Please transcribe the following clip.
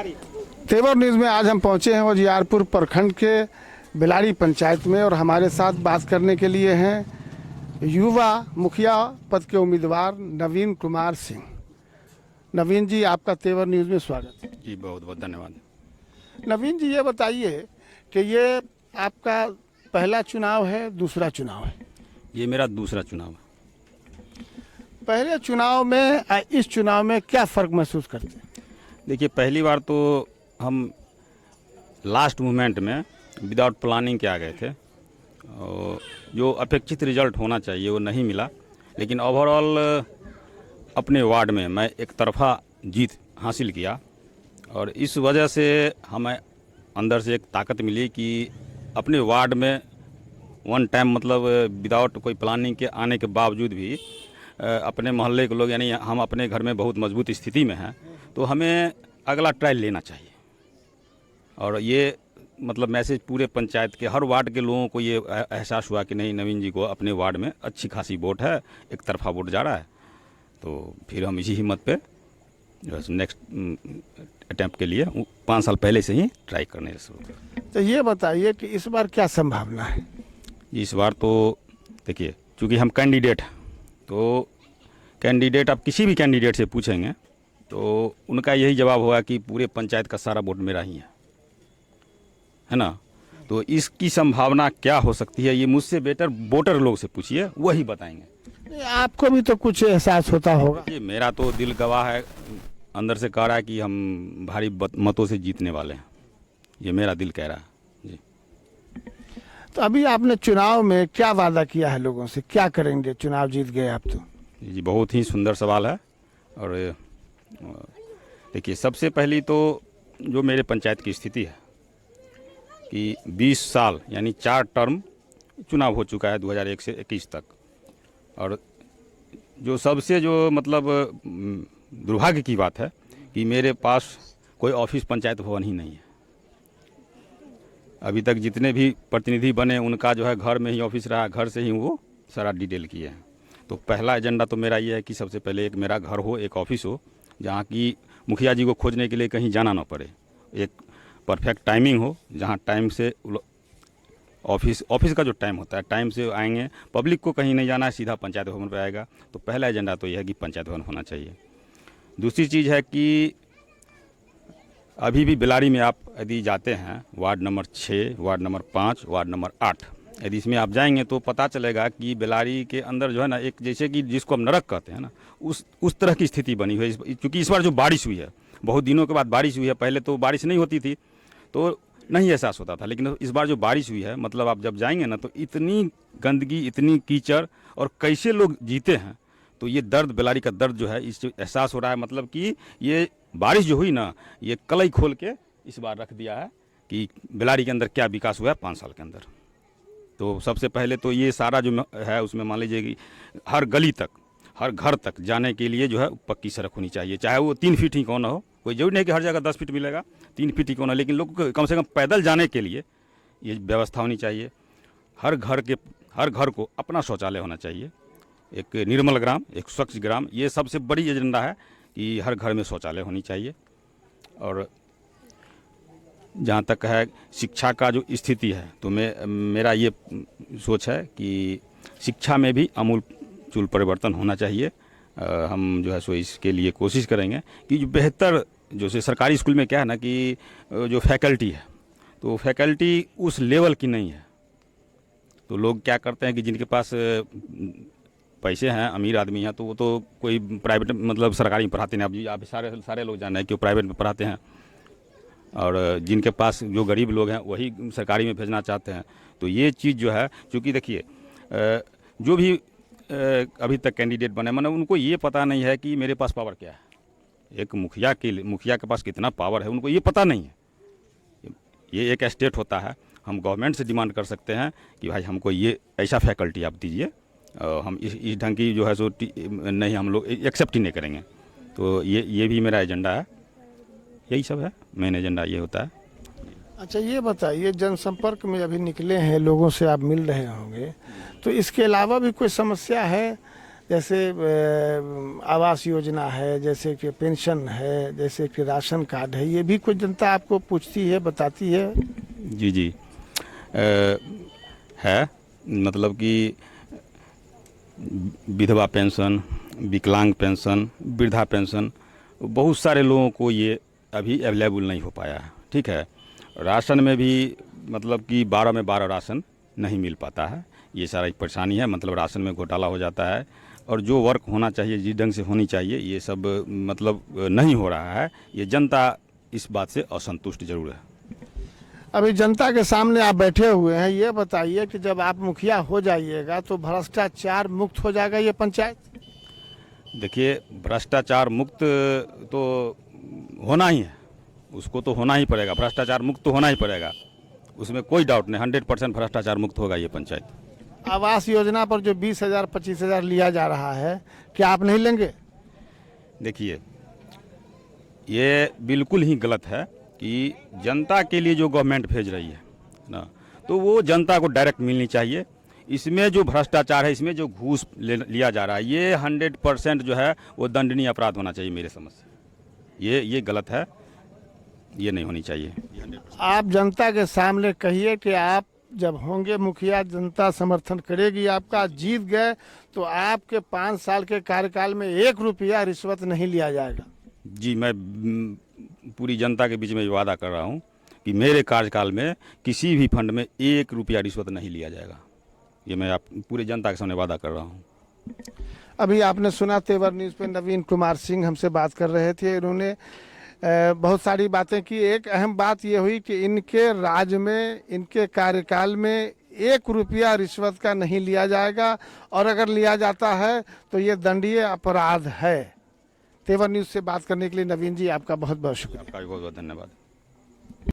तेवर न्यूज़ में आज हम पहुंचे हैं उजियारपुर प्रखंड के बेलारी पंचायत में और हमारे साथ बात करने के लिए हैं युवा मुखिया पद के उम्मीदवार नवीन कुमार सिंह। नवीन जी, आपका तेवर न्यूज़ में स्वागत है। जी बहुत बहुत धन्यवाद। नवीन जी, ये बताइए कि ये आपका पहला चुनाव है, दूसरा चुनाव है? ये मेरा दूसरा चुनाव है। पहले चुनाव में इस चुनाव में क्या फ़र्क महसूस करते हैं? देखिए, पहली बार तो हम लास्ट मोमेंट में विदाउट प्लानिंग के आ गए थे और जो अपेक्षित रिजल्ट होना चाहिए वो नहीं मिला, लेकिन ओवरऑल अपने वार्ड में मैं एक तरफा जीत हासिल किया और इस वजह से हमें अंदर से एक ताकत मिली कि अपने वार्ड में वन टाइम मतलब विदाउट कोई प्लानिंग के आने के बावजूद भी अपने मोहल्ले के लोग यानी हम अपने घर में बहुत मजबूत स्थिति में हैं, तो हमें अगला ट्रायल लेना चाहिए। और ये मतलब मैसेज पूरे पंचायत के हर वार्ड के लोगों को ये एहसास हुआ कि नहीं, नवीन जी को अपने वार्ड में अच्छी खासी वोट है, एक तरफा वोट जा रहा है। तो फिर हम इसी हिम्मत पे नेक्स्ट अटैम्प्ट के लिए 5 साल पहले से ही ट्राई करने शुरू कर। तो ये बताइए कि इस बार क्या संभावना है? इस बार तो देखिए, चूँकि हम कैंडिडेट हैं तो कैंडिडेट आप किसी भी कैंडिडेट से पूछेंगे तो उनका यही जवाब होगा कि पूरे पंचायत का सारा वोट मेरा ही है ना। तो इसकी संभावना क्या हो सकती है, ये मुझसे बेटर वोटर लोग से पूछिए, वही बताएंगे। आपको भी तो कुछ एहसास होता होगा। ये मेरा तो दिल गवाह है, अंदर से कह रहा है कि हम भारी मतों से जीतने वाले हैं, ये मेरा दिल कह रहा है जी। तो अभी आपने चुनाव में क्या वादा किया है लोगों से, क्या करेंगे? चुनाव जीत गए आप तो। जी बहुत ही सुंदर सवाल है। और देखिए, सबसे पहली तो जो मेरे पंचायत की स्थिति है कि 20 साल यानी 4 टर्म चुनाव हो चुका है 2001 से 21 तक, और जो सबसे जो मतलब दुर्भाग्य की बात है कि मेरे पास कोई ऑफिस पंचायत भवन ही नहीं है। अभी तक जितने भी प्रतिनिधि बने उनका जो है घर में ही ऑफिस रहा, घर से ही वो सारा डिटेल किए हैं। तो पहला एजेंडा तो मेरा ये है कि सबसे पहले एक मेरा घर हो, एक ऑफिस हो, जहाँ की मुखिया जी को खोजने के लिए कहीं जाना ना पड़े, एक परफेक्ट टाइमिंग हो, जहाँ टाइम से ऑफिस का जो टाइम होता है टाइम से आएंगे, पब्लिक को कहीं नहीं जाना है, सीधा पंचायत भवन पर आएगा। तो पहला एजेंडा तो यह है कि पंचायत भवन होना चाहिए। दूसरी चीज़ है कि अभी भी बेलारी में आप यदि जाते हैं, ward number 6, ward number 5, ward number 8, यदि इसमें आप जाएंगे तो पता चलेगा कि बेलारी के अंदर जो है ना, एक जैसे कि जिसको हम नरक कहते हैं ना, उस तरह की स्थिति बनी हुई है। क्योंकि इस बार जो बारिश हुई है, बहुत दिनों के बाद बारिश हुई है, पहले तो बारिश नहीं होती थी तो नहीं एहसास होता था, लेकिन इस बार जो बारिश हुई है, मतलब आप जब जाएंगे ना तो इतनी गंदगी, इतनी कीचड़ और कैसे लोग जीते हैं, तो ये दर्द, बेलारी का दर्द जो है इस एहसास हो रहा है। मतलब कि ये बारिश जो हुई ना, ये कलई खोल के इस बार रख दिया है कि बेलारी के अंदर क्या विकास हुआ है 5 साल के अंदर। तो सबसे पहले तो ये सारा जो है उसमें मान लीजिए कि हर गली तक, हर घर तक जाने के लिए जो है पक्की सड़क होनी चाहिए, चाहे वो 3 फीट ही क्यों ना हो। कोई जरूरी नहीं कि हर जगह 10 फीट मिलेगा, 3 फीट ही क्यों ना, लेकिन लोग को कम से कम पैदल जाने के लिए ये व्यवस्था होनी चाहिए। हर घर को अपना शौचालय होना चाहिए, एक निर्मल ग्राम, एक स्वच्छ ग्राम, ये सबसे बड़ी एजेंडा है कि हर घर में शौचालय होनी चाहिए। और जहाँ तक है शिक्षा का जो स्थिति है, तो मेरा ये सोच है कि शिक्षा में भी आमूल परिवर्तन होना चाहिए। हम जो है सो इसके लिए कोशिश करेंगे कि जो बेहतर, जैसे सरकारी स्कूल में क्या है ना कि जो फैकल्टी है, तो फैकल्टी उस लेवल की नहीं है। तो लोग क्या करते हैं कि जिनके पास पैसे हैं, अमीर आदमी हैं, तो वो तो कोई प्राइवेट मतलब सरकारी में पढ़ाते नहीं। आप सारे लोग जान रहे हैं कि वो प्राइवेट में पढ़ाते हैं, और जिनके पास जो गरीब लोग हैं वही सरकारी में भेजना चाहते हैं। तो ये चीज़ जो है, चूँकि देखिए जो भी अभी तक कैंडिडेट बने, मतलब उनको ये पता नहीं है कि मेरे पास पावर क्या है। एक मुखिया के पास कितना पावर है उनको ये पता नहीं है। ये एक स्टेट होता है, हम गवर्नमेंट से डिमांड कर सकते हैं कि भाई हमको ये ऐसा फैकल्टी आप दीजिए, हम इस ढंग की जो है सो नहीं, हम लोग एक्सेप्ट ही नहीं करेंगे। तो ये भी मेरा एजेंडा है, यही सब है, मेन एजेंडा ये होता है। अच्छा, ये बताइए, जनसंपर्क में अभी निकले हैं, लोगों से आप मिल रहे होंगे, तो इसके अलावा भी कोई समस्या है जैसे आवास योजना है, जैसे कि पेंशन है, जैसे कि राशन कार्ड है, ये भी कुछ जनता आपको पूछती है, बताती है? जी जी है, मतलब कि विधवा पेंशन, विकलांग पेंशन, वृद्धा पेंशन, बहुत सारे लोगों को ये अभी अवेलेबल नहीं हो पाया है। ठीक है, राशन में भी मतलब कि 12 में 12 राशन नहीं मिल पाता है, ये सारा एक परेशानी है। मतलब राशन में घोटाला हो जाता है और जो वर्क होना चाहिए, जिस ढंग से होनी चाहिए, ये सब मतलब नहीं हो रहा है। ये जनता इस बात से असंतुष्ट जरूर है। अभी जनता के सामने आप बैठे हुए हैं, ये बताइए कि जब आप मुखिया हो जाइएगा तो भ्रष्टाचार मुक्त हो जाएगा ये पंचायत? देखिए, भ्रष्टाचार मुक्त तो होना ही है, उसको तो होना ही पड़ेगा, भ्रष्टाचार मुक्त तो होना ही पड़ेगा, उसमें कोई डाउट नहीं। 100% भ्रष्टाचार मुक्त होगा ये पंचायत। आवास योजना पर जो 20,000 25,000 लिया जा रहा है, क्या आप नहीं लेंगे? देखिए, ये बिल्कुल ही गलत है कि जनता के लिए जो गवर्नमेंट भेज रही है ना, तो वो जनता को डायरेक्ट मिलनी चाहिए। इसमें जो भ्रष्टाचार है, इसमें जो घूस लिया जा रहा है, ये 100% जो है वो दंडनीय अपराध होना चाहिए मेरे समझ से। ये गलत है, ये नहीं होनी चाहिए। आप जनता के सामने कहिए कि आप जब होंगे मुखिया, जनता समर्थन करेगी आपका, जीत गए तो आपके 5 साल के कार्यकाल में 1 रुपया रिश्वत नहीं लिया जाएगा। जी, मैं पूरी जनता के बीच में वादा कर रहा हूँ कि मेरे कार्यकाल में किसी भी फंड में 1 रुपया रिश्वत नहीं लिया जाएगा। ये मैं आप पूरी जनता के सामने वादा कर रहा हूँ। अभी आपने सुना तेवर न्यूज़ पे नवीन कुमार सिंह हमसे बात कर रहे थे। इन्होंने बहुत सारी बातें की। एक अहम बात ये हुई कि इनके राज में, इनके कार्यकाल में 1 रुपया रिश्वत का नहीं लिया जाएगा, और अगर लिया जाता है तो ये दंडनीय अपराध है। तेवर न्यूज़ से बात करने के लिए नवीन जी आपका बहुत बहुत शुक्रिया। आपका भी बहुत बहुत धन्यवाद।